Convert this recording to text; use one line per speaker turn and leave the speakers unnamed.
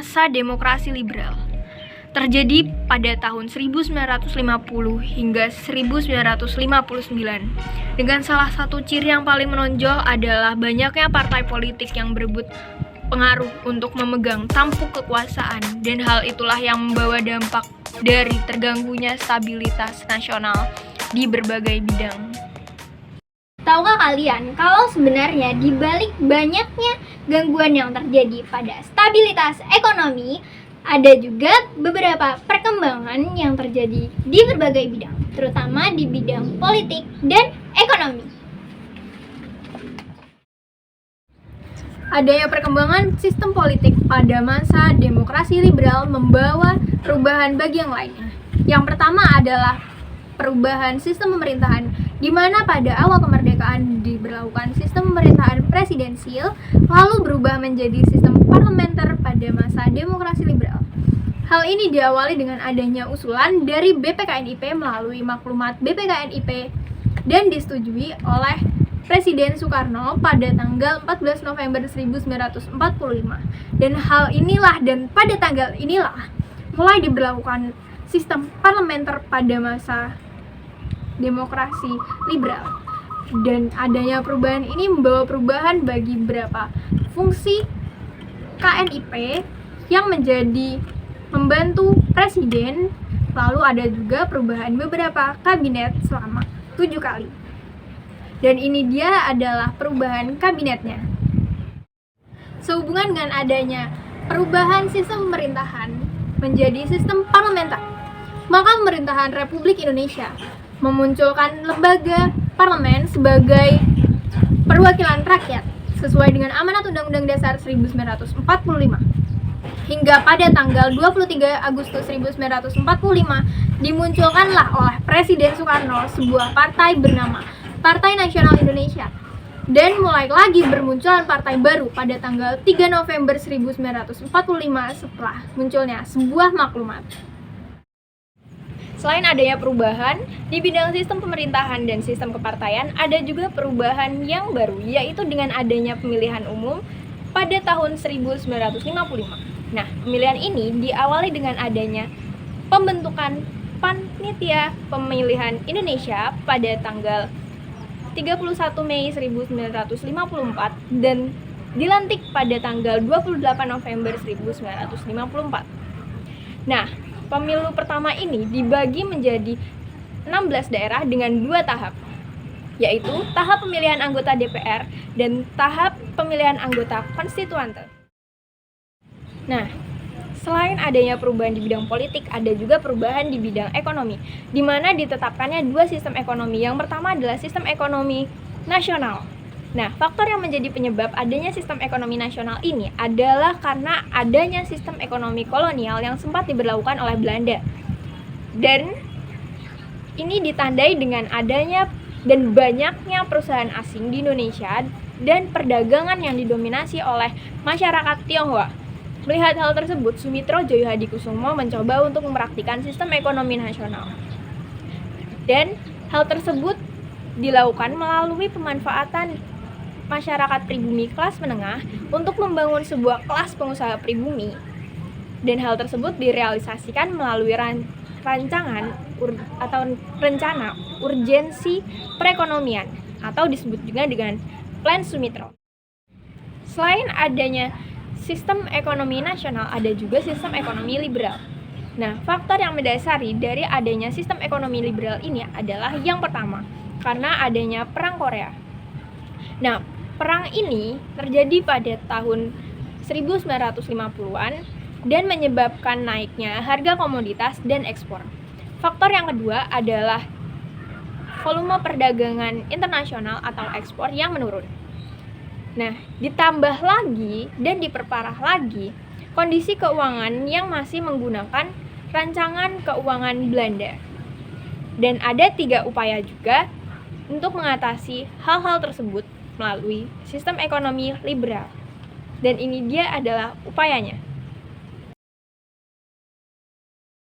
masa demokrasi liberal. Terjadi pada tahun 1950 hingga 1959. Dengan salah satu ciri yang paling menonjol adalah banyaknya partai politik yang berebut pengaruh untuk memegang tampuk kekuasaan, dan hal itulah yang membawa dampak dari terganggunya stabilitas nasional di berbagai bidang.
Tahukah kalian kalau sebenarnya di balik banyaknya gangguan yang terjadi pada stabilitas ekonomi, ada juga beberapa perkembangan yang terjadi di berbagai bidang, terutama di bidang politik dan ekonomi.
Adanya perkembangan sistem politik pada masa demokrasi liberal membawa perubahan bagi yang lainnya. Yang pertama adalah perubahan sistem pemerintahan, di mana pada awal kemerdekaan diberlakukan sistem pemerintahan presidensial, lalu berubah menjadi sistem parlementer pada masa demokrasi liberal. Hal ini diawali dengan adanya usulan dari BPKNIP melalui maklumat BPKNIP dan disetujui oleh Presiden Soekarno pada tanggal 14 November 1945. Dan hal inilah dan pada tanggal inilah mulai diberlakukan sistem parlementer pada masa demokrasi liberal. Dan adanya perubahan ini membawa perubahan bagi beberapa fungsi KNIP yang menjadi membantu presiden, lalu ada juga perubahan beberapa kabinet selama 7 kali. Dan ini dia adalah perubahan kabinetnya. Sehubungan dengan adanya perubahan sistem pemerintahan menjadi sistem parlementer, maka pemerintahan Republik Indonesia memunculkan lembaga parlemen sebagai perwakilan rakyat sesuai dengan amanat Undang-Undang Dasar 1945. Hingga pada tanggal 23 Agustus 1945 dimunculkanlah oleh Presiden Soekarno sebuah partai bernama Partai Nasional Indonesia, dan mulai lagi bermunculan partai baru pada tanggal 3 November 1945 setelah munculnya sebuah maklumat. Selain adanya perubahan di bidang sistem pemerintahan dan sistem kepartaian, ada juga perubahan yang baru, yaitu dengan adanya pemilihan umum pada tahun 1955. Nah, pemilihan ini diawali dengan adanya pembentukan Panitia Pemilihan Indonesia pada tanggal 31 Mei 1954 dan dilantik pada tanggal 28 November 1954. Nah, pemilu pertama ini dibagi menjadi 16 daerah dengan 2 tahap, yaitu tahap pemilihan anggota DPR dan tahap pemilihan anggota konstituante. Nah, selain adanya perubahan di bidang politik, ada juga perubahan di bidang ekonomi, di mana ditetapkannya 2 sistem ekonomi. Yang pertama adalah sistem ekonomi nasional. Nah, faktor yang menjadi penyebab adanya sistem ekonomi nasional ini adalah karena adanya sistem ekonomi kolonial yang sempat diberlakukan oleh Belanda. Dan ini ditandai dengan adanya dan banyaknya perusahaan asing di Indonesia dan perdagangan yang didominasi oleh masyarakat Tionghoa. Melihat hal tersebut, Sumitro Djoyohadikusumo mencoba untuk mempraktikkan sistem ekonomi nasional. Dan hal tersebut dilakukan melalui pemanfaatan masyarakat pribumi kelas menengah untuk membangun sebuah kelas pengusaha pribumi. Dan hal tersebut direalisasikan melalui rancangan atau rencana urgensi perekonomian atau disebut juga dengan Plan Sumitro. Selain adanya sistem ekonomi nasional, ada juga sistem ekonomi liberal. Nah, faktor yang mendasari dari adanya sistem ekonomi liberal ini adalah yang pertama, karena adanya Perang Korea. Nah, perang ini terjadi pada tahun 1950-an dan menyebabkan naiknya harga komoditas dan ekspor. Faktor yang kedua adalah volume perdagangan internasional atau ekspor yang menurun. Nah, ditambah lagi dan diperparah lagi kondisi keuangan yang masih menggunakan rancangan keuangan Belanda. Dan ada 3 upaya juga untuk mengatasi hal-hal tersebut melalui sistem ekonomi liberal. Dan ini dia adalah upayanya.